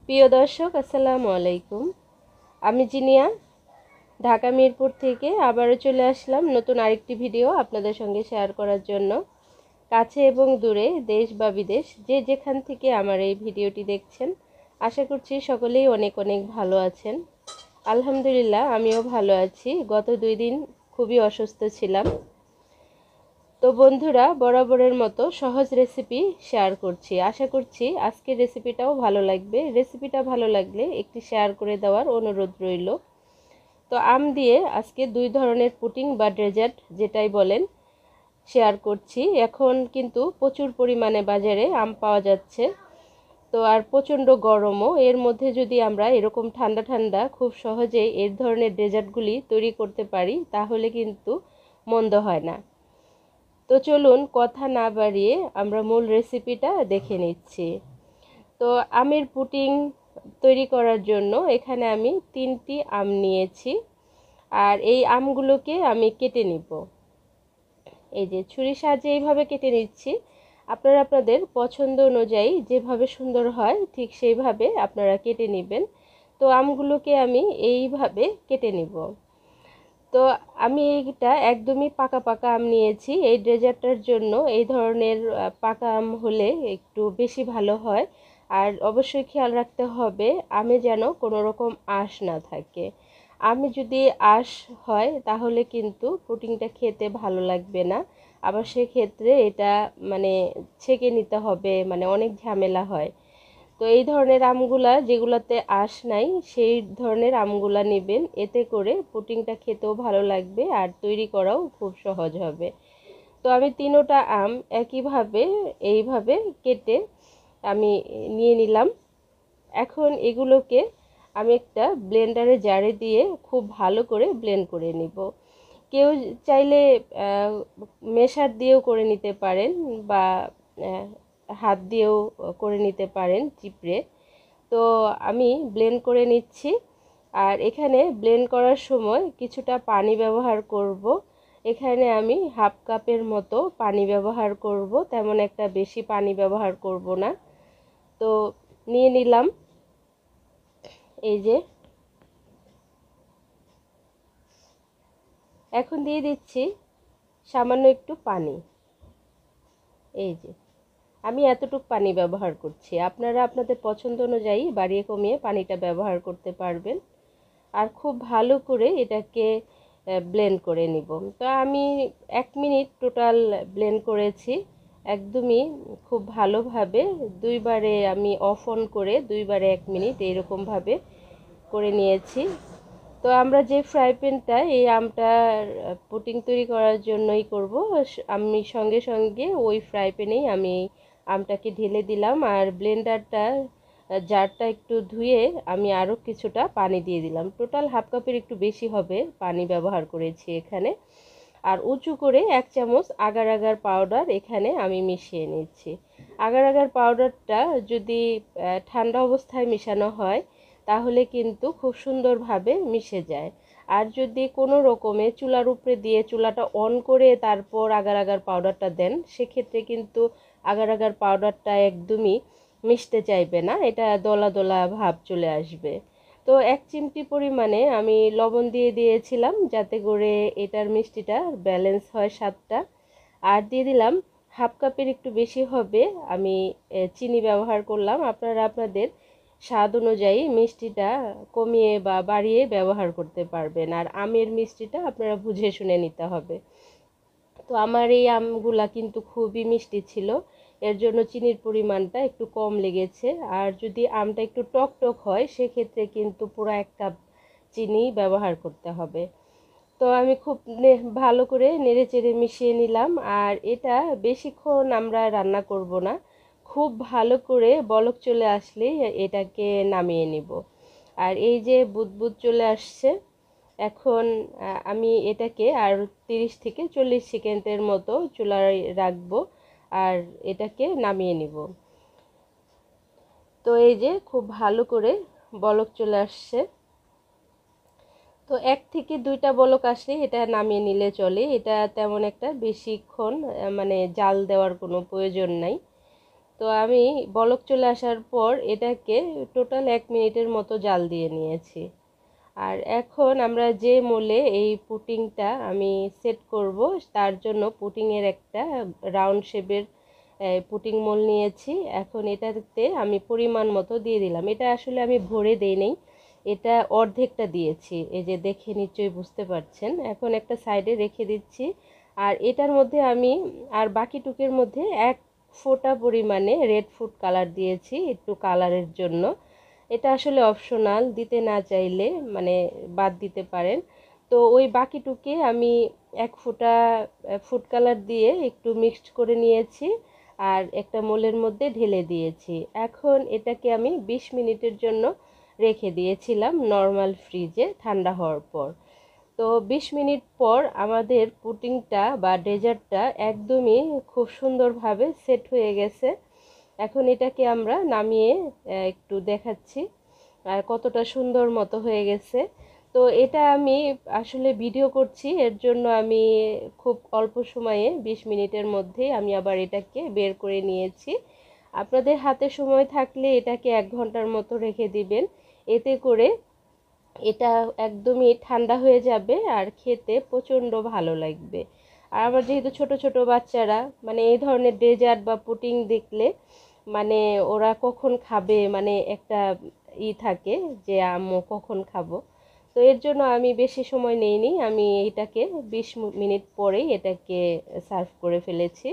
প্রিয় দর্শক, আসসালামু আলাইকুম। আমি জিনিয়া, ঢাকা মিরপুর থেকে আবারও চলে আসলাম নতুন আরেকটি ভিডিও আপনাদের সঙ্গে শেয়ার করার জন্য। কাছে এবং দূরে, দেশ বা বিদেশ, যে যেখান থেকে আমার এই ভিডিওটি দেখছেন, আশা করছি সকলেই অনেক অনেক ভালো আছেন। আলহামদুলিল্লাহ, আমিও ভালো আছি। গত 2 দিন খুবই অসুস্থ ছিলাম। তো বন্ধুরা, বরাবরের মতো সহজ রেসিপি শেয়ার করছি। আশা করছি আজকের রেসিপিটাও ভালো লাগবে। রেসিপিটা ভালো লাগলে একটি শেয়ার করে দেওয়ার অনুরোধ রইল। তো আম দিয়ে আজকে 2 ধরনের পুডিং বা ডেজার্ট যেটাই বলেন শেয়ার করছি। এখন কিন্তু প্রচুর পরিমাণে বাজারে আম পাওয়া যাচ্ছে। তো আর প্রচণ্ড গরমও, এর মধ্যে যদি আমরা এরকম ঠান্ডা ঠান্ডা খুব সহজেই এই ধরনের ডেজার্টগুলি তৈরি করতে পারি, তাহলে কিন্তু মন্দ হয় না। তো চলুন কথা না বাড়িয়ে আমরা মূল রেসিপিটা দেখে নিচ্ছি। তো আমের পুডিং তৈরি করার জন্য এখানে আমি 3টি আম নিয়েছি, আর এই আমগুলোকে আমি কেটে নিব। এই যে ছুরির সাহায্যে এইভাবে কেটে নিচ্ছি। আপনারা আপনাদের পছন্দ অনুযায়ী যেভাবে সুন্দর হয় ঠিক সেইভাবে আপনারা কেটে নেবেন। তো আমগুলোকে আমি এইভাবে কেটে নিব। তো আমি এইটা একদমই পাকা পাকা আম নিয়েছি। এই ডেজার্টটার জন্য এই ধরনের পাকা আম হলে একটু বেশি ভালো হয়। আর অবশ্যই খেয়াল রাখতে হবে আমে যেন কোনো রকম আঁশ না থাকে। আমে যদি আঁশ হয় তাহলে কিন্তু পুডিংটা খেতে ভালো লাগবে না। আবার সেক্ষেত্রে এটা মানে ছেঁকে নিতে হবে, মানে অনেক ঝামেলা হয়। তো এই ধরনের আমগুলা যেগুলাতে আঁশ নাই সেই ধরনের আমগুলা নেবেন, এতে করে পুডিংটা খেতেও ভালো লাগবে আর তৈরি করাও খুব সহজ হবে। তো আমি 3টা আম একইভাবে এইভাবে কেটে আমি নিয়ে নিলাম। এখন এগুলোকে আমি একটা ব্লেন্ডারে জারে দিয়ে খুব ভালো করে ব্লেন্ড করে নিব। কেউ চাইলে মেশার দিয়েও করে নিতে পারেন, বা হাত দিয়েও করে নিতে পারেন চিপড়ে। তো আমি ব্লেন্ড করে নিচ্ছি। আর এখানে ব্লেন্ড করার সময় কিছুটা পানি ব্যবহার করব। এখানে আমি হাফ কাপের মতো পানি ব্যবহার করব, তেমন একটা বেশি পানি ব্যবহার করব না। তো নিয়ে নিলাম। এই যে এখন দিয়ে দিচ্ছি সামান্য একটু পানি। এই যে আমি এতটুকু পানি ব্যবহার করছি, আপনারা আপনাদের পছন্দ অনুযায়ী বাড়িয়ে কমিয়ে পানিটা ব্যবহার করতে পারবেন। আর খুব ভালো করে এটাকে ব্লেন্ড করে নিব। তো আমি 1 মিনিট টোটাল ব্লেন্ড করেছি, একদমই খুব ভালোভাবে। 2বারে আমি অফ অন করে 2বারে 1 মিনিট এইরকমভাবে করে নিয়েছি। তো আমরা যে ফ্রাই প্যানটা এই আমটার পুডিং তৈরি করার জন্যই করব, আমি সঙ্গে সঙ্গে ওই ফ্রাই প্যানেই আমি আমটাকে ঢেলে দিলাম। আর ব্লেন্ডারটা জারটা একটু ধুয়ে আমি আরও কিছুটা পানি দিয়ে দিলাম। টোটাল হাফ কাপের একটু বেশি হবে পানি ব্যবহার করেছি এখানে। আর উঁচু করে 1 চামচ আগার আগার পাউডার এখানে আমি মিশিয়ে নিচ্ছি। আগার আগার পাউডারটা যদি ঠান্ডা অবস্থায় মেশানো হয় তাহলে কিন্তু খুব সুন্দরভাবে মিশে যায়। আর যদি কোনো রকমে চুলার উপরে দিয়ে চুলাটা অন করে তারপর আগার আগার পাউডারটা দেন, সেক্ষেত্রে কিন্তু আগার আগার পাউডারটা একদমই মিশতে চাইবে না, এটা দলা দলা ভাব চলে আসবে। তো 1 চিমটি পরিমাণে আমি লবণ দিয়ে দিয়েছিলাম যাতে করে এটার মিষ্টিটা ব্যালেন্স হয় স্বাদটা। আর দিয়ে দিলাম হাফ কাপের একটু বেশি হবে আমি চিনি ব্যবহার করলাম। আপনারা আপনাদের স্বাদ অনুযায়ী মিষ্টিটা কমিয়ে বা বাড়িয়ে ব্যবহার করতে পারবেন। আর আমের মিষ্টিটা আপনারা বুঝে শুনে নিতে হবে। তো আমার এই আমগুলা কিন্তু খুবই মিষ্টি ছিল, এর জন্য চিনির পরিমাণটা একটু কম লেগেছে। আর যদি আমটা একটু টক টক হয় সেক্ষেত্রে কিন্তু পুরো 1 কাপ চিনি ব্যবহার করতে হবে। তো আমি খুব ভালো করে নেড়ে চেড়ে মিশিয়ে নিলাম। আর এটা বেশিক্ষণ আমরা রান্না করব না, খুব ভালো করে বলক চলে আসলে এটাকে নামিয়ে নিব। আর এই যে বুদবুদ চলে আসছে, এখন আমি এটাকে আর 30 থেকে 40 সেকেন্ডের মতো চুলায় রাখবো আর এটাকে নামিয়ে নিব। তো এই যে খুব ভালো করে বলক চলে আসছে। তো 1 থেকে 2টা বলক আসলে এটা নামিয়ে নিলে চলে, এটা তেমন একটা বেশিক্ষণ মানে জাল দেওয়ার কোনো প্রয়োজন নাই। তো আমি বলক চলে আসার পর এটাকে টোটাল 1 মিনিটের মতো জাল দিয়ে নিয়েছি। আর এখন আমরা যে মোলে এই পুটিংটা আমি সেট করব, তার জন্য পুটিংয়ের একটা রাউন্ড শেপের পুটিং মোল নিয়েছি। এখন এটাতে আমি পরিমাণ মতো দিয়ে দিলাম। এটা আসলে আমি ভরে দেই নেই, এটা অর্ধেকটা দিয়েছি, এই যে দেখে নিশ্চয়ই বুঝতে পারছেন। এখন একটা সাইডে রেখে দিচ্ছি। আর এটার মধ্যে আমি আর বাকিটুকের মধ্যে 1 ফোঁটা পরিমাণে রেড ফুড কালার দিয়েছি, একটু কালারের জন্য। এটা আসলে অপশনাল, দিতে না চাইলে মানে বাদ দিতে পারেন। তো ওই বাকিটুকে আমি 1 ফোঁটা ফুড কালার দিয়ে একটু মিক্সড করে নিয়েছি আর একটা মোলের মধ্যে ঢেলে দিয়েছি। এখন এটাকে আমি 20 মিনিটের জন্য রেখে দিয়েছিলাম নর্মাল ফ্রিজে ঠান্ডা হওয়ার পর। তো 20 মিনিট পর আমাদের পুডিংটা বা ডেজার্টটা একদমই খুব সুন্দরভাবে সেট হয়ে গেছে। এখন এটাকে আমরা নামিয়ে একটু দেখাচ্ছি আর কতটা সুন্দর মতো হয়ে গেছে। তো এটা আমি আসলে ভিডিও করছি, এর জন্য আমি খুব অল্প সময়ে 20 মিনিটের মধ্যে আমি আবার এটাকে বের করে নিয়েছি। আপনাদের হাতে সময় থাকলে এটাকে 1 ঘন্টার মতো রেখে দিবেন, এতে করে এটা একদমই ঠান্ডা হয়ে যাবে আর খেতে প্রচণ্ড ভালো লাগবে। আর আমার যেহেতু ছোট ছোট বাচ্চারা মানে এই ধরনের ডেজার্ট বা পুডিং দেখলে মানে ওরা কখন খাবে মানে একটা থাকে যে আম্মু কখন খাবো। তো এর জন্য আমি বেশি সময় নেইনি, আমি এটাকে 20 মিনিট পরেই এটাকে সার্ভ করে ফেলেছি।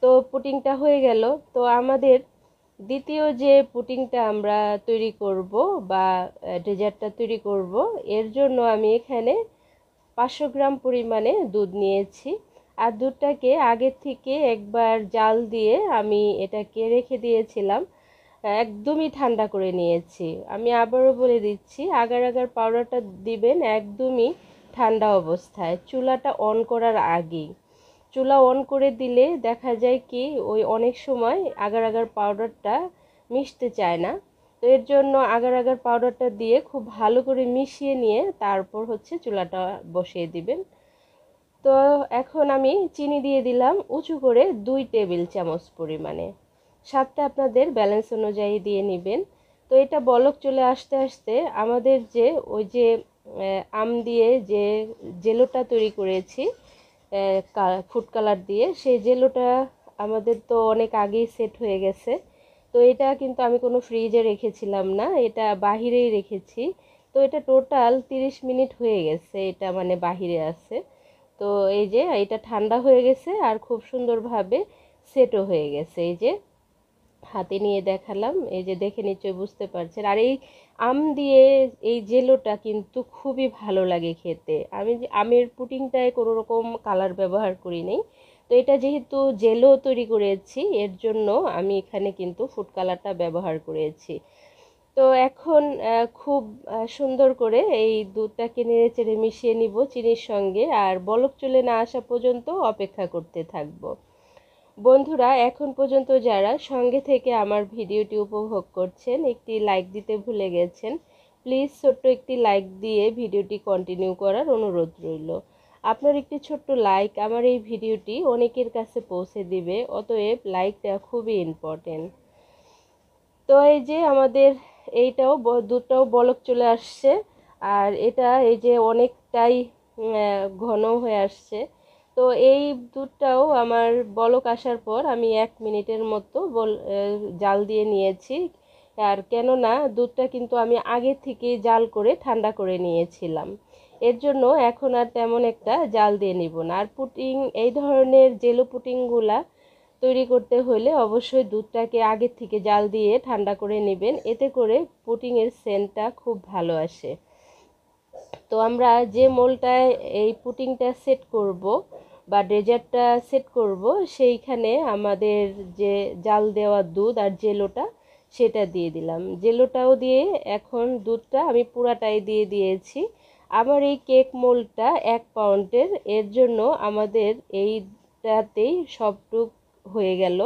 তো পুডিংটা হয়ে গেল। তো আমাদের দ্বিতীয় যে পুডিংটা আমরা তৈরি করব বা ডেজার্টটা তৈরি করব, এর জন্য আমি এখানে 500 গ্রাম পরিমাণে দুধ নিয়েছি। আর দুধটাকে আগে থেকে একবার জাল দিয়ে আমি এটাকে রেখে দিয়েছিলাম, একদমই ঠান্ডা করে নিয়েছি। আমি আবারও বলে দিচ্ছি, আগার আগার পাউডারটা দিবেন একদমই ঠান্ডা অবস্থায়, চুলাটা অন করার আগেই। চুলা অন করে দিলে দেখা যায় কি ওই অনেক সময় আগার আগার পাউডারটা মিশতে চায় না। তো এর জন্য আগার আগার পাউডারটা দিয়ে খুব ভালো করে মিশিয়ে নিয়ে তারপর হচ্ছে চুলাটা বসিয়ে দিবেন। তো এখন আমি চিনি দিয়ে দিলাম উঁচু করে 2 টেবিল চামচ পরিমাণে, স্বাদটা আপনাদের ব্যালেন্স অনুযায়ী দিয়ে নেবেন। তো এটা বলক চলে আসতে আসতে আমাদের যে ওই যে আম দিয়ে যে জেলোটা তৈরি করেছি ফুড কালার দিয়ে, সেই জেলোটা আমাদের তো অনেক আগেই সেট হয়ে গেছে। তো এটা কিন্তু আমি কোনো ফ্রিজে রেখেছিলাম না, এটা বাহিরেই রেখেছি। তো এটা টোটাল 30 মিনিট হয়ে গেছে, এটা মানে বাহিরে আছে। তো এই যে এটা ঠান্ডা হয়ে গেছে আর খুব সুন্দরভাবে সেটও হয়ে গেছে। এই যে হাতে নিয়ে দেখালাম, এই যে দেখে নিশ্চয়ই বুঝতে পারছেন। আর এই আম দিয়ে এই জেলোটা কিন্তু খুবই ভালো লাগে খেতে। আমি যে আমের পুডিংটায় কোনো রকম কালার ব্যবহার করি নাই, তো এটা যেহেতু জেলো তৈরি করেছি এর জন্য আমি এখানে কিন্তু ফুড কালারটা ব্যবহার করেছি। তো এখন খুব সুন্দর করে এই দুধটাকে নেড়ে চেড়ে মিশিয়ে নিব চিনির সঙ্গে, আর বলক চলে না আসা পর্যন্ত অপেক্ষা করতে থাকব। বন্ধুরা এখন পর্যন্ত যারা সঙ্গে থেকে আমার ভিডিওটি উপভোগ করছেন, একটি লাইক দিতে ভুলে গেছেন, প্লিজ ছোট্ট একটি লাইক দিয়ে ভিডিওটি কন্টিনিউ করার অনুরোধ রইল। আপনার একটি ছোট্ট লাইক আমার এই ভিডিওটি অনেকের কাছে পৌঁছে দিবে, অতএব লাইকটা খুবই ইম্পর্টেন্ট। তো এই যে আমাদের এইটাও দুধটাও বলক চলে আসছে, আর এটা এই যে অনেকটাই ঘন হয়ে আসছে। তো এই দুধটাও আমার বলক আসার পর আমি 1 মিনিটের মতো জাল দিয়ে নিয়েছি। আর কেননা দুধটা কিন্তু আমি আগে থেকে জাল করে ঠান্ডা করে নিয়েছিলাম, এর জন্য এখন আর তেমন একটা জাল দিয়ে নিব না। আর পুডিং এই ধরনের জেলো পুডিংগুলা তৈরি করতে হলে অবশ্যই দুধটাকে আগের থেকে জাল দিয়ে ঠান্ডা করে নেবেন, এতে করে পুডিংয়ের সেন্টটা খুব ভালো আসে। তো আমরা যে মোলটায় এই পুডিংটা সেট করব বা ডেজার্টটা সেট করব, সেইখানে আমাদের যে জাল দেওয়া দুধ আর জেলোটা সেটা দিয়ে দিলাম। জেলোটাও দিয়ে এখন দুধটা আমি পুরাটাই দিয়ে দিয়েছি। আমার এই কেক মোলটা 1 পাউন্ডের, এর জন্য আমাদের এইটাতেই সবটুক হয়ে গেল।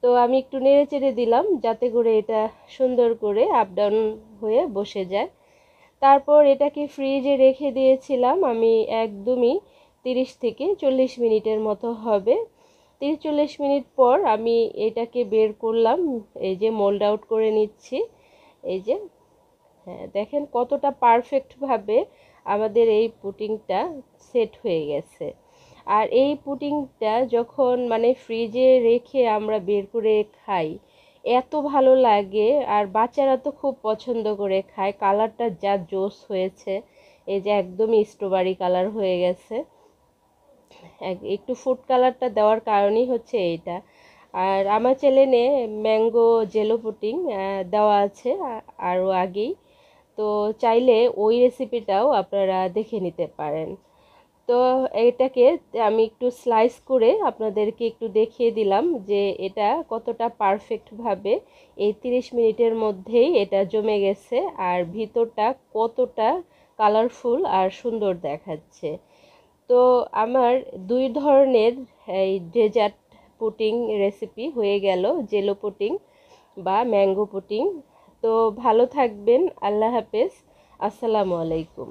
তো আমি একটু নেড়ে চেড়ে দিলাম যাতে করে এটা সুন্দর করে আপ ডাউন হয়ে বসে যায়। তারপর এটাকে ফ্রিজে রেখে দিয়েছিলাম আমি একদমই 30 থেকে 40 মিনিটের মতো হবে। 30-40 মিনিট পর আমি এটাকে বের করলাম, এই যে মোল্ড আউট করে নিচ্ছি। এই যে হ্যাঁ, দেখেন কতটা পারফেক্টভাবে আমাদের এই পুডিংটা সেট হয়ে গেছে। আর এই পুডিংটা যখন মানে ফ্রিজে রেখে আমরা বের করে খাই, এত ভালো লাগে। আর বাচ্চারা তো খুব পছন্দ করে খায়। কালারটা যা জোস হয়েছে, এই যে একদমই স্ট্রবেরি কালার হয়ে গেছে। একটু ফুড কালারটা দেওয়ার কারণই হচ্ছে এইটা। আর আমার চ্যানেলে ম্যাঙ্গো জেলো পুডিং দেওয়া আছে আরও আগেই, তো চাইলে ওই রেসিপিটাও আপনারা দেখে নিতে পারেন। তো এটাকে আমি একটু স্লাইস করে আপনাদেরকে একটু দেখিয়ে দিলাম যে এটা কতটা পারফেক্টভাবে এই 30 মিনিটের মধ্যেই এটা জমে গেছে, আর ভিতরটা কতটা কালারফুল আর সুন্দর দেখাচ্ছে। তো আমার 2 ধরনের এই ডেজার্ট পুডিং রেসিপি হয়ে গেল, জেলো পুডিং বা ম্যাঙ্গো পুডিং। তো ভালো থাকবেন, আল্লাহ হাফেজ, আসসালামু আলাইকুম।